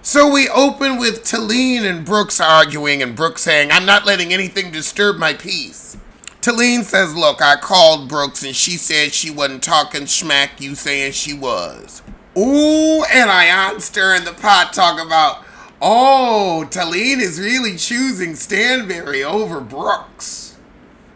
So we open with Talene and Brooks arguing, and Brooks saying, I'm not letting anything disturb my peace. Talene says, look, I called Brooks and she said she wasn't talking smack, you saying she was. Ooh, and Ion stirring the pot talk about, oh, Talene is really choosing Stanberry over Brooks.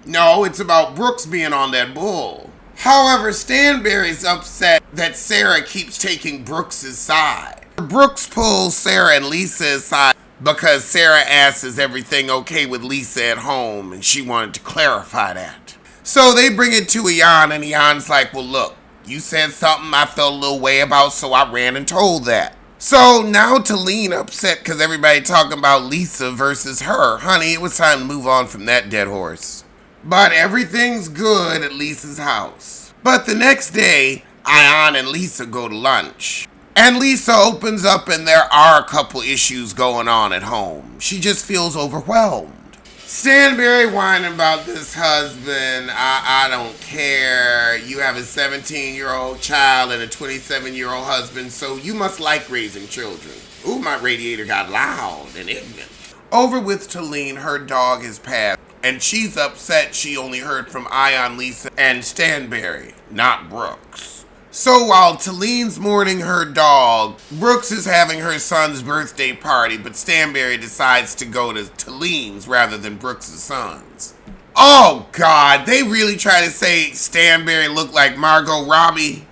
No, it's about Brooks being on that bull. However, Stanberry's upset that Sarah keeps taking Brooks' side. Brooks pulls Sarah and Lisa aside because Sarah asks, is everything okay with Lisa at home? And she wanted to clarify that. So they bring it to Ian, and Ian's like, well, look, you said something I felt a little way about, so I ran and told that. So now Talene upset because everybody talking about Lisa versus her. Honey, it was time to move on from that dead horse. But everything's good at Lisa's house. But the next day, Ian and Lisa go to lunch. And Lisa opens up and there are a couple issues going on at home. She just feels overwhelmed. Stanberry whining about this husband. I don't care. You have a 17-year-old child and a 27-year-old husband, so you must like raising children. Ooh, my radiator got loud and ignorant. Over with Talene, her dog has passed, and she's upset she only heard from Ion, Lisa, and Stanberry, not Brooks. So while Talene's mourning her dog, Brooks is having her son's birthday party, but Stanberry decides to go to Talene's rather than Brooks' son's. Oh God, they really try to say Stanberry looked like Margot Robbie?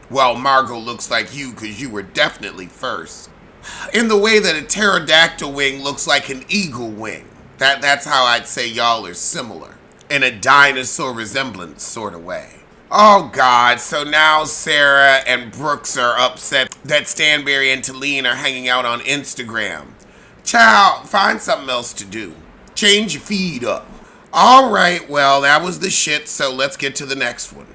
Well, Margot looks like you because you were definitely first. In the way that a pterodactyl wing looks like an eagle wing. That's how I'd say y'all are similar. In a dinosaur resemblance sort of way. Oh God, so now Sarah and Brooks are upset that Stanberry and Talene are hanging out on Instagram. Child, find something else to do. Change your feed up. Alright, well, that was the shit, so let's get to the next one.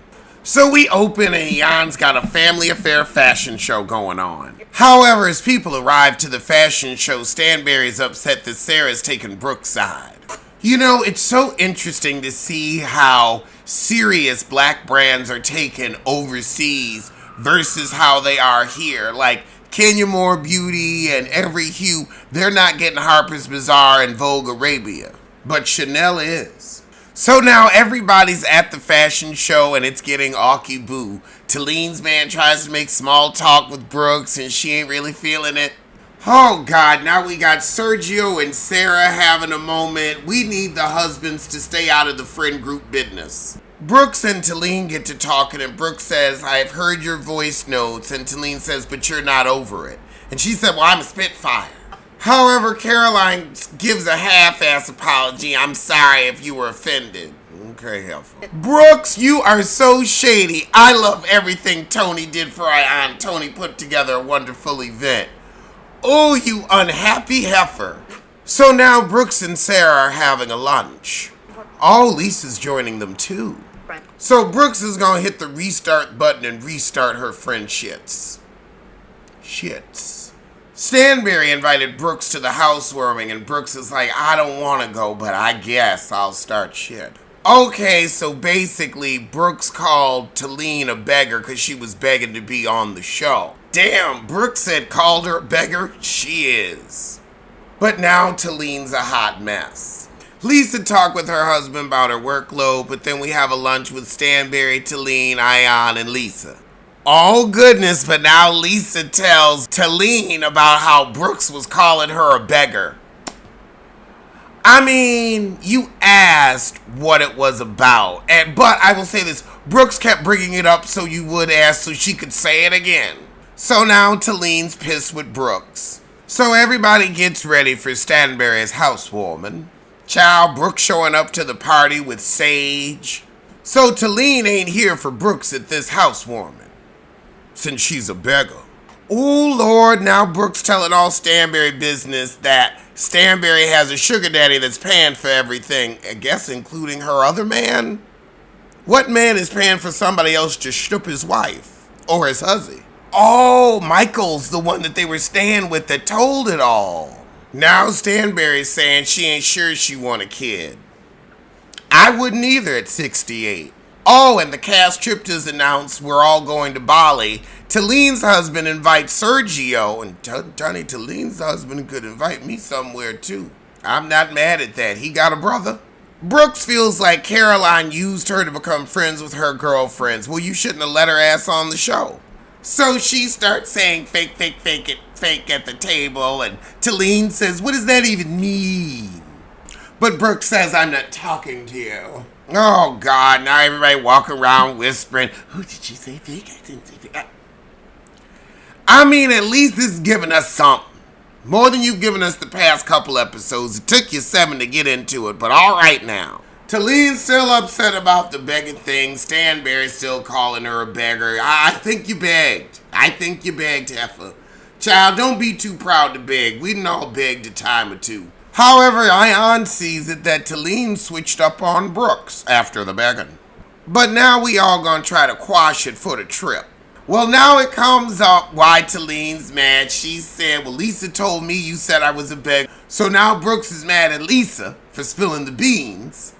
So we open and Jan's got a family affair fashion show going on. However, as people arrive to the fashion show, Stanberry's upset that Sarah's taken Brooks' side. You know, it's so interesting to see how serious black brands are taken overseas versus how they are here. Like Kenya Moore Beauty and Every Hue, they're not getting Harper's Bazaar and Vogue Arabia, but Chanel is. So now everybody's at the fashion show and it's getting awky boo. Talene's man tries to make small talk with Brooks and she ain't really feeling it. Oh God, now we got Sergio and Sarah having a moment. We need the husbands to stay out of the friend group business. Brooks and Talene get to talking and Brooks says, I've heard your voice notes, and Talene says, but you're not over it. And she said, well, I'm a Spitfire. However, Caroline gives a half-ass apology. I'm sorry if you were offended. Okay, helpful. Brooks, you are so shady. I love everything Tony did for Ion. Tony put together a wonderful event. Oh, you unhappy heifer. So now Brooks and Sarah are having a lunch. Oh, Lisa's joining them too. So Brooks is gonna hit the restart button and restart her friend Shits. Stanberry invited Brooks to the housewarming and Brooks is like, I don't want to go, but I guess I'll start shit. Okay, so basically Brooks called Talene a beggar because she was begging to be on the show. Damn, Brooks called her a beggar? She is. But now Talene's a hot mess. Lisa talked with her husband about her workload, but then we have a lunch with Stanberry, Talene, Ion, and Lisa. Oh goodness, but now Lisa tells Talene about how Brooks was calling her a beggar. I mean, you asked what it was about, but I will say this, Brooks kept bringing it up so you would ask so she could say it again. So now Talene's pissed with Brooks. So everybody gets ready for Stanberry's housewarming. Child, Brooks showing up to the party with Sage. So Talene ain't here for Brooks at this housewarming, since she's a beggar. Oh Lord, now Brooks telling all Stanberry business that Stanberry has a sugar daddy that's paying for everything, I guess including her other man? What man is paying for somebody else to shtup his wife? Or his huzzy? Oh, Michael's the one that they were staying with that told it all. Now Stanberry's saying she ain't sure she want a kid. I wouldn't either at 68. Oh, and the cast trip is announced. We're all going to Bali. Talene's husband invites Sergio, and Johnny Talene's husband could invite me somewhere too. I'm not mad at that. He got a brother. Brooks feels like Caroline used her to become friends with her girlfriends. Well, you shouldn't have let her ass on the show. So she starts saying fake, fake, fake it, fake at the table, and Talene says, what does that even mean? But Brooks says, I'm not talking to you. Oh, God, now everybody walking around whispering, who did she say fake? I didn't say fake. I mean, at least this is giving us something. More than you've given us the past couple episodes. It took you 7 to get into it, but all right now. Talene's still upset about the begging thing. Stanberry's still calling her a beggar. I think you begged. I think you begged, Heffa. Child, don't be too proud to beg. We done all begged a time or two. However, Ion sees it that Talene switched up on Brooks after the begging. But now we all gonna try to quash it for the trip. Well, now it comes up why Talene's mad. She said, well, Lisa told me you said I was a beggar. So now Brooks is mad at Lisa for spilling the beans.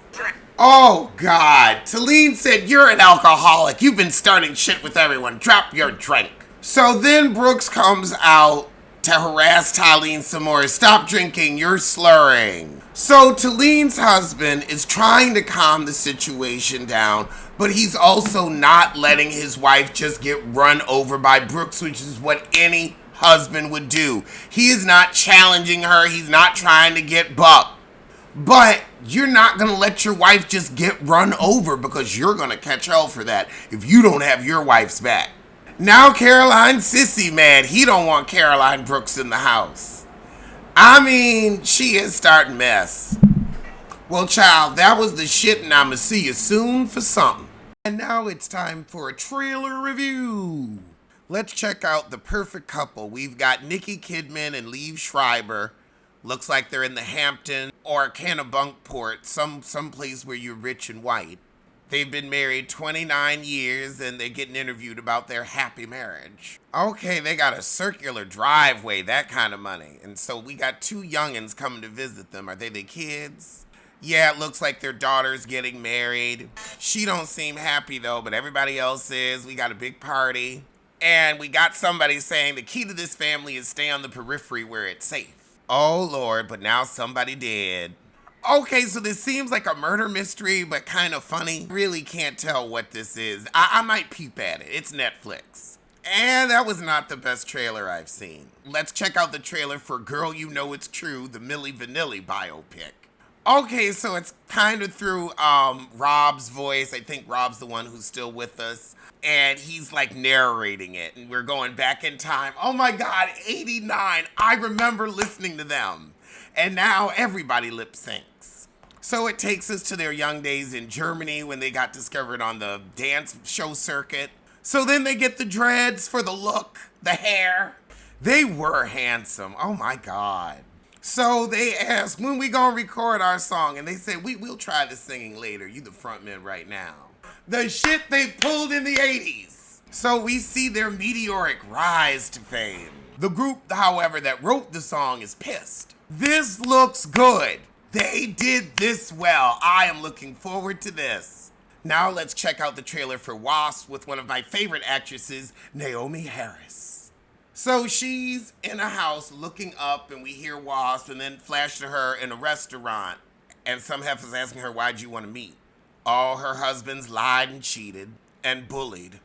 Oh, God. Talene said, you're an alcoholic. You've been starting shit with everyone. Drop your drink. So then Brooks comes out to harass Talene some more. Stop drinking. You're slurring. So Talene's husband is trying to calm the situation down, but he's also not letting his wife just get run over by Brooks, which is what any husband would do. He is not challenging her. He's not trying to get bucked. But you're not going to let your wife just get run over because you're going to catch hell for that if you don't have your wife's back. Now Caroline's sissy mad. He don't want Caroline Brooks in the house. I mean, she is starting mess. Well, child, that was the shit, and I'ma see you soon for something. And now it's time for a trailer review. Let's check out The Perfect Couple. We've got Nikki Kidman and Liev Schreiber. Looks like they're in the Hamptons or Kennebunkport, some place where you're rich and white. They've been married 29 years and they're getting interviewed about their happy marriage. Okay, they got a circular driveway, that kind of money. And so we got 2 youngins coming to visit them. Are they the kids? Yeah, it looks like their daughter's getting married. She don't seem happy though, but everybody else is. We got a big party. And we got somebody saying the key to this family is stay on the periphery where it's safe. Oh Lord, but now somebody dead. Okay, so this seems like a murder mystery, but kind of funny. Really can't tell what this is. I might peep at it. It's Netflix. And that was not the best trailer I've seen. Let's check out the trailer for Girl You Know It's True, the Milli Vanilli biopic. Okay, so it's kind of through Rob's voice. I think Rob's the one who's still with us. And he's like narrating it. And we're going back in time. Oh my God, 89. I remember listening to them. And now everybody lip syncs. So it takes us to their young days in Germany when they got discovered on the dance show circuit. So then they get the dreads for the look, the hair. They were handsome. Oh my God. So they asked, when we gonna record our song? And they said, we'll try the singing later. You the frontman right now. The shit they pulled in the 80s. So we see their meteoric rise to fame. The group, however, that wrote the song is pissed. This looks good. They did this well. I am looking forward to this. Now let's check out the trailer for Wasp with one of my favorite actresses, Naomi Harris. So she's in a house looking up and we hear Wasp and then flash to her in a restaurant. And some heifer's asking her, why'd you want to meet? Oh, her husband's lied and cheated and bullied.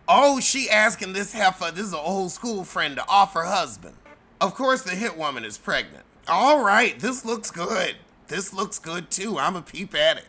Oh, she asking this heifer, this is an old school friend, to off her husband. Of course, the hit woman is pregnant. All right, this looks good. This looks good too. I'm a peep at it.